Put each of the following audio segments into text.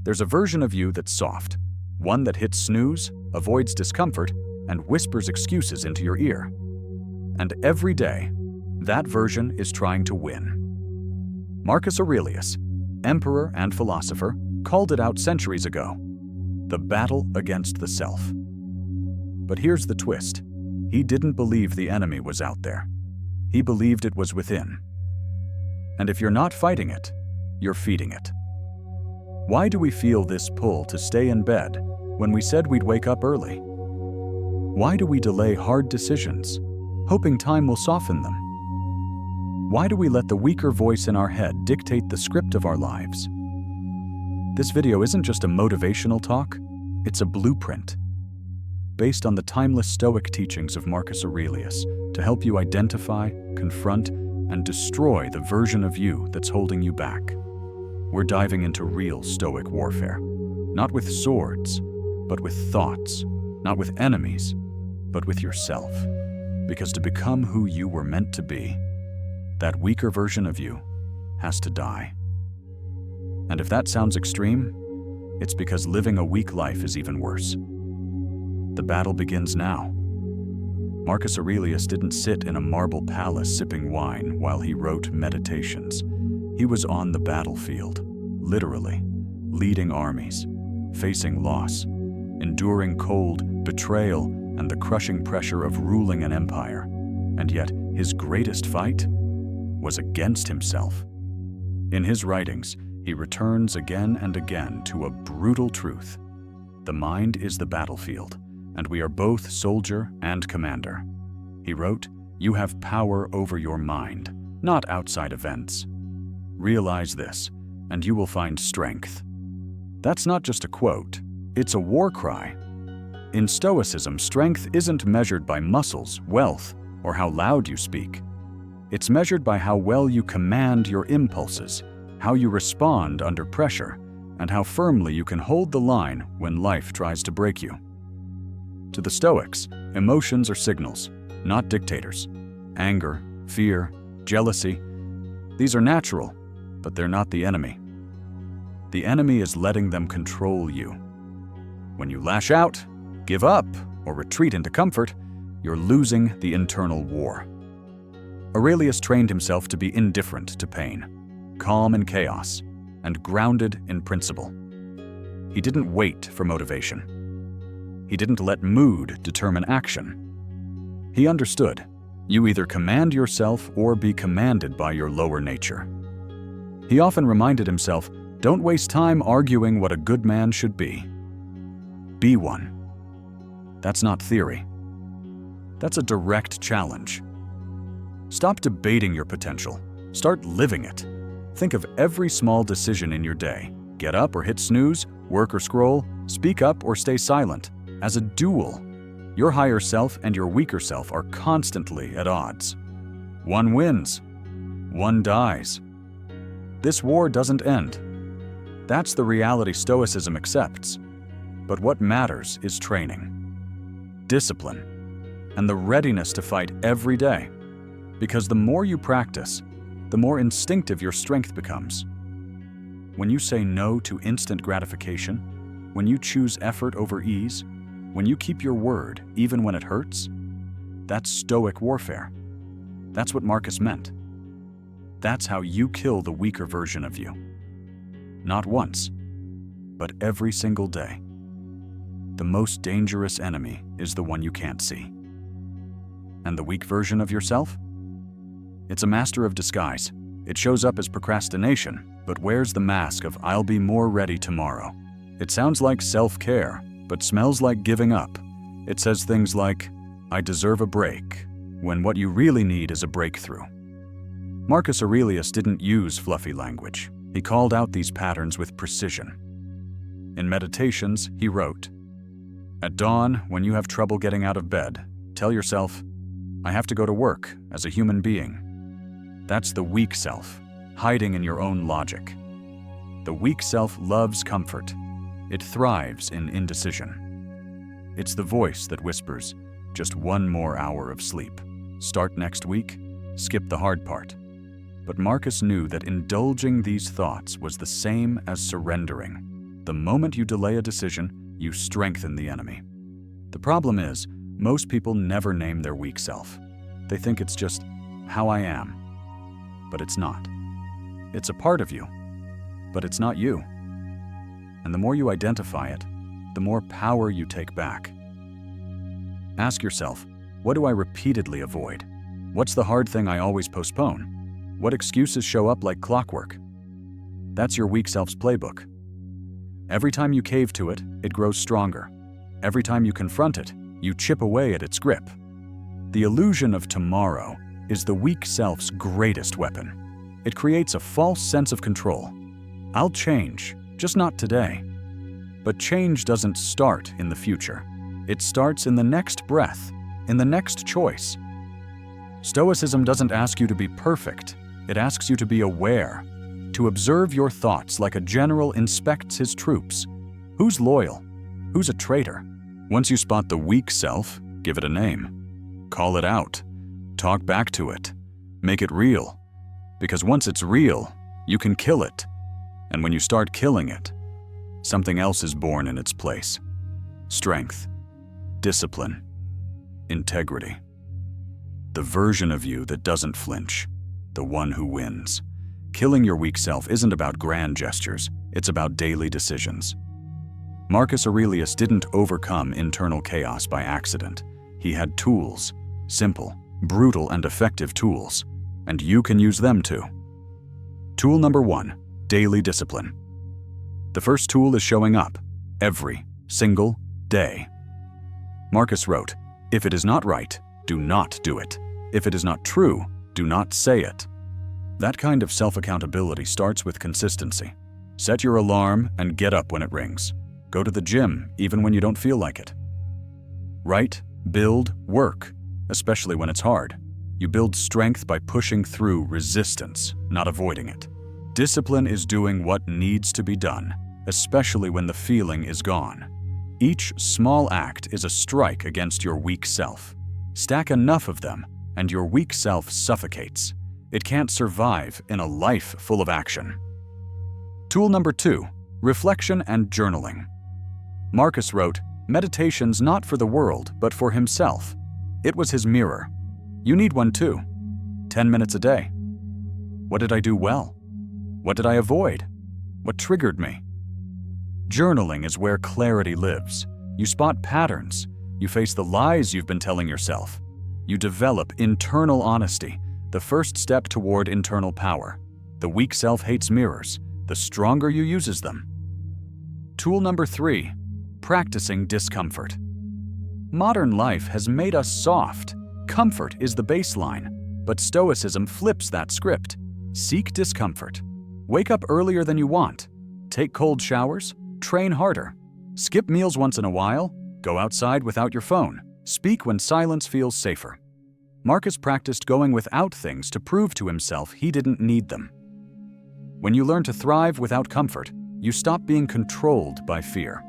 There's a version of you that's soft, one that hits snooze, avoids discomfort, and whispers excuses into your ear. And every day, that version is trying to win. Marcus Aurelius, emperor and philosopher, called it out centuries ago: the battle against the self. But here's the twist. He didn't believe the enemy was out there. He believed it was within. And if you're not fighting it, you're feeding it. Why do we feel this pull to stay in bed when we said we'd wake up early? Why do we delay hard decisions, hoping time will soften them? Why do we let the weaker voice in our head dictate the script of our lives? This video isn't just a motivational talk, it's a blueprint, based on the timeless Stoic teachings of Marcus Aurelius, to help you identify, confront, and destroy the version of you that's holding you back. We're diving into real Stoic warfare, not with swords, but with thoughts, not with enemies, but with yourself. Because to become who you were meant to be, that weaker version of you has to die. And if that sounds extreme, it's because living a weak life is even worse. The battle begins now. Marcus Aurelius didn't sit in a marble palace sipping wine while he wrote Meditations. He was on the battlefield, literally, leading armies, facing loss, enduring cold, betrayal, and the crushing pressure of ruling an empire. And yet, his greatest fight was against himself. In his writings, he returns again and again to a brutal truth. The mind is the battlefield, and we are both soldier and commander. He wrote, "You have power over your mind, not outside events. Realize this, and you will find strength." That's not just a quote, it's a war cry. In Stoicism, strength isn't measured by muscles, wealth, or how loud you speak. It's measured by how well you command your impulses, how you respond under pressure, and how firmly you can hold the line when life tries to break you. To the Stoics, emotions are signals, not dictators. Anger, fear, jealousy, these are natural, but they're not the enemy. The enemy is letting them control you. When you lash out, give up, or retreat into comfort, you're losing the internal war. Aurelius trained himself to be indifferent to pain, calm in chaos, and grounded in principle. He didn't wait for motivation. He didn't let mood determine action. He understood, you either command yourself or be commanded by your lower nature. He often reminded himself, don't waste time arguing what a good man should be. Be one. That's not theory. That's a direct challenge. Stop debating your potential. Start living it. Think of every small decision in your day. Get up or hit snooze, work or scroll, speak up or stay silent. As a duel, your higher self and your weaker self are constantly at odds. One wins, one dies. This war doesn't end. That's the reality Stoicism accepts. But what matters is training, discipline, and the readiness to fight every day. Because the more you practice, the more instinctive your strength becomes. When you say no to instant gratification, when you choose effort over ease, when you keep your word even when it hurts, that's Stoic warfare. That's what Marcus meant. That's how you kill the weaker version of you. Not once, but every single day. The most dangerous enemy is the one you can't see. And the weak version of yourself? It's a master of disguise. It shows up as procrastination, but wears the mask of "I'll be more ready tomorrow." It sounds like self-care, but smells like giving up. It says things like, "I deserve a break," when what you really need is a breakthrough. Marcus Aurelius didn't use fluffy language. He called out these patterns with precision. In Meditations, he wrote, "At dawn, when you have trouble getting out of bed, tell yourself, 'I have to go to work as a human being.' That's the weak self, hiding in your own logic. The weak self loves comfort. It thrives in indecision. It's the voice that whispers, 'Just one more hour of sleep. Start next week, skip the hard part.' But Marcus knew that indulging these thoughts was the same as surrendering. The moment you delay a decision, you strengthen the enemy. The problem is, most people never name their weak self. They think it's just how I am. But it's not. It's a part of you, but it's not you. And the more you identify it, the more power you take back. Ask yourself, what do I repeatedly avoid? What's the hard thing I always postpone? What excuses show up like clockwork? That's your weak self's playbook. Every time you cave to it, it grows stronger. Every time you confront it, you chip away at its grip. The illusion of tomorrow is the weak self's greatest weapon. It creates a false sense of control. I'll change, just not today. But change doesn't start in the future. It starts in the next breath, in the next choice. Stoicism doesn't ask you to be perfect. It asks you to be aware, to observe your thoughts like a general inspects his troops. Who's loyal? Who's a traitor? Once you spot the weak self, give it a name. Call it out. Talk back to it. Make it real. Because once it's real, you can kill it. And when you start killing it, something else is born in its place. Strength, discipline, integrity. The version of you that doesn't flinch, the one who wins. Killing your weak self isn't about grand gestures, it's about daily decisions. Marcus Aurelius didn't overcome internal chaos by accident. He had tools, simple, brutal, and effective tools, and you can use them too. Tool number 1, daily discipline. The first tool is showing up, every single day. Marcus wrote, "If it is not right, do not do it. If it is not true, do not say it." That kind of self-accountability starts with consistency. Set your alarm and get up when it rings. Go to the gym even when you don't feel like it. Write, build, work, especially when it's hard. You build strength by pushing through resistance, not avoiding it. Discipline is doing what needs to be done, especially when the feeling is gone. Each small act is a strike against your weak self. Stack enough of them, and your weak self suffocates. It can't survive in a life full of action. Tool number 2, reflection and journaling. Marcus wrote, "Meditation's not for the world, but for himself." It was his mirror. You need one too. 10 minutes a day. What did I do well? What did I avoid? What triggered me? Journaling is where clarity lives. You spot patterns. You face the lies you've been telling yourself. You develop internal honesty, the first step toward internal power. The weak self hates mirrors. The stronger you uses them. Tool number 3, practicing discomfort. Modern life has made us soft. Comfort is the baseline, but Stoicism flips that script. Seek discomfort. Wake up earlier than you want. Take cold showers. Train harder. Skip meals once in a while. Go outside without your phone. Speak when silence feels safer. Marcus practiced going without things to prove to himself he didn't need them. When you learn to thrive without comfort, you stop being controlled by fear.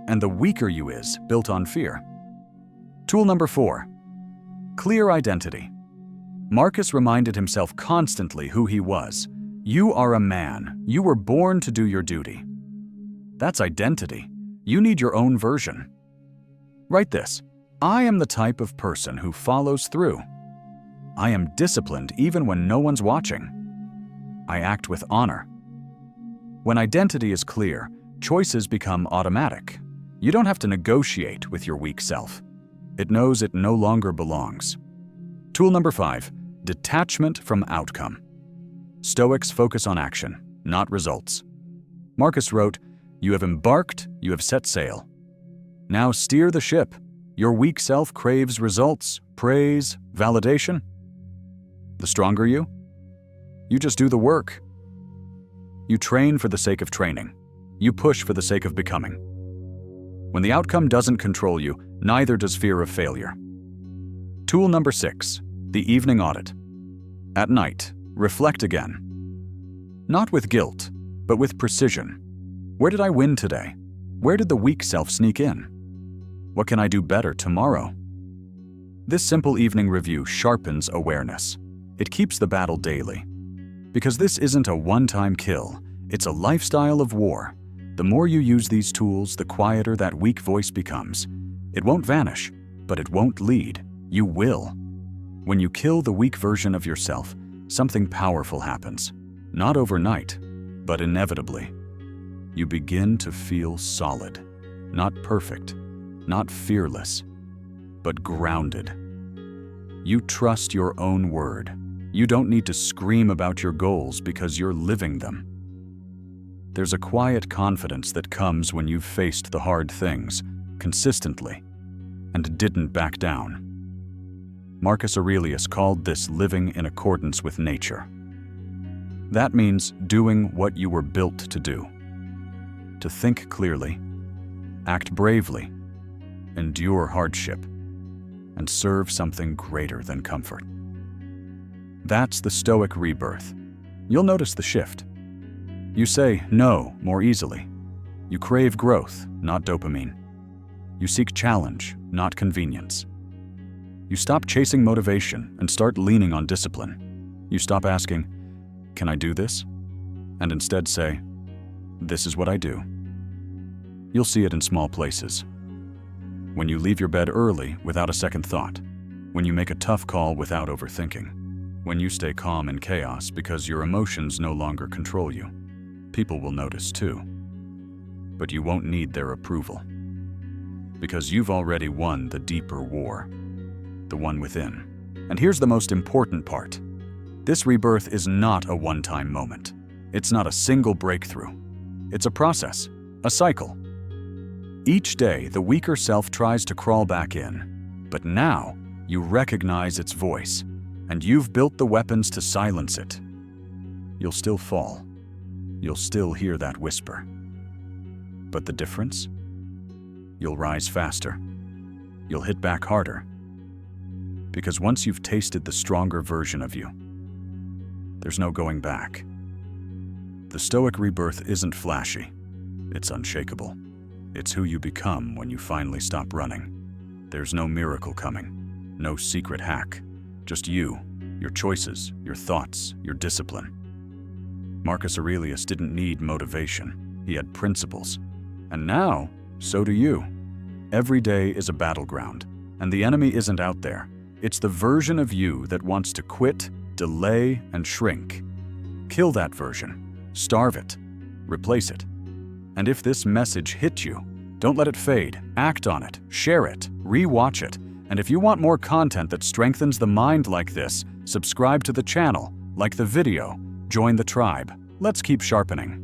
And the weaker you is built on fear. Tool number 4, clear identity. Marcus reminded himself constantly who he was. You are a man. You were born to do your duty. That's identity. You need your own version. Write this. I am the type of person who follows through. I am disciplined even when no one's watching. I act with honor. When identity is clear, choices become automatic. You don't have to negotiate with your weak self. It knows it no longer belongs. Tool number 5, detachment from outcome. Stoics focus on action, not results. Marcus wrote, "You have embarked, you have set sail. Now steer the ship. Your weak self craves results, praise, validation. The stronger you just do the work. You train for the sake of training. You push for the sake of becoming. When the outcome doesn't control you, neither does fear of failure." Tool number 6, the evening audit. At night, reflect again. Not with guilt, but with precision. Where did I win today? Where did the weak self sneak in? What can I do better tomorrow? This simple evening review sharpens awareness. It keeps the battle daily. Because this isn't a one-time kill, it's a lifestyle of war. The more you use these tools, the quieter that weak voice becomes. It won't vanish, but it won't lead. You will. When you kill the weak version of yourself, something powerful happens. Not overnight, but inevitably. You begin to feel solid. Not perfect, not fearless, but grounded. You trust your own word. You don't need to scream about your goals because you're living them. There's a quiet confidence that comes when you've faced the hard things consistently and didn't back down. Marcus Aurelius called this living in accordance with nature. That means doing what you were built to do. To think clearly, act bravely, endure hardship, and serve something greater than comfort. That's the Stoic rebirth. You'll notice the shift. You say no more easily. You crave growth, not dopamine. You seek challenge, not convenience. You stop chasing motivation and start leaning on discipline. You stop asking, "Can I do this?" and instead say, "This is what I do." You'll see it in small places. When you leave your bed early without a second thought. When you make a tough call without overthinking. When you stay calm in chaos because your emotions no longer control you. People will notice too. But you won't need their approval. Because you've already won the deeper war. The one within. And here's the most important part. This rebirth is not a one-time moment. It's not a single breakthrough. It's a process, a cycle. Each day, the weaker self tries to crawl back in. But now, you recognize its voice, and you've built the weapons to silence it. You'll still fall. You'll still hear that whisper. But the difference? You'll rise faster. You'll hit back harder. Because once you've tasted the stronger version of you, there's no going back. The Stoic rebirth isn't flashy. It's unshakable. It's who you become when you finally stop running. There's no miracle coming, no secret hack. Just you, your choices, your thoughts, your discipline. Marcus Aurelius didn't need motivation. He had principles. And now, so do you. Every day is a battleground, and the enemy isn't out there. It's the version of you that wants to quit, delay, and shrink. Kill that version. Starve it. Replace it. And if this message hit you, don't let it fade. Act on it. Share it. Re-watch it. And if you want more content that strengthens the mind like this, subscribe to the channel, like the video, join the tribe. Let's keep sharpening.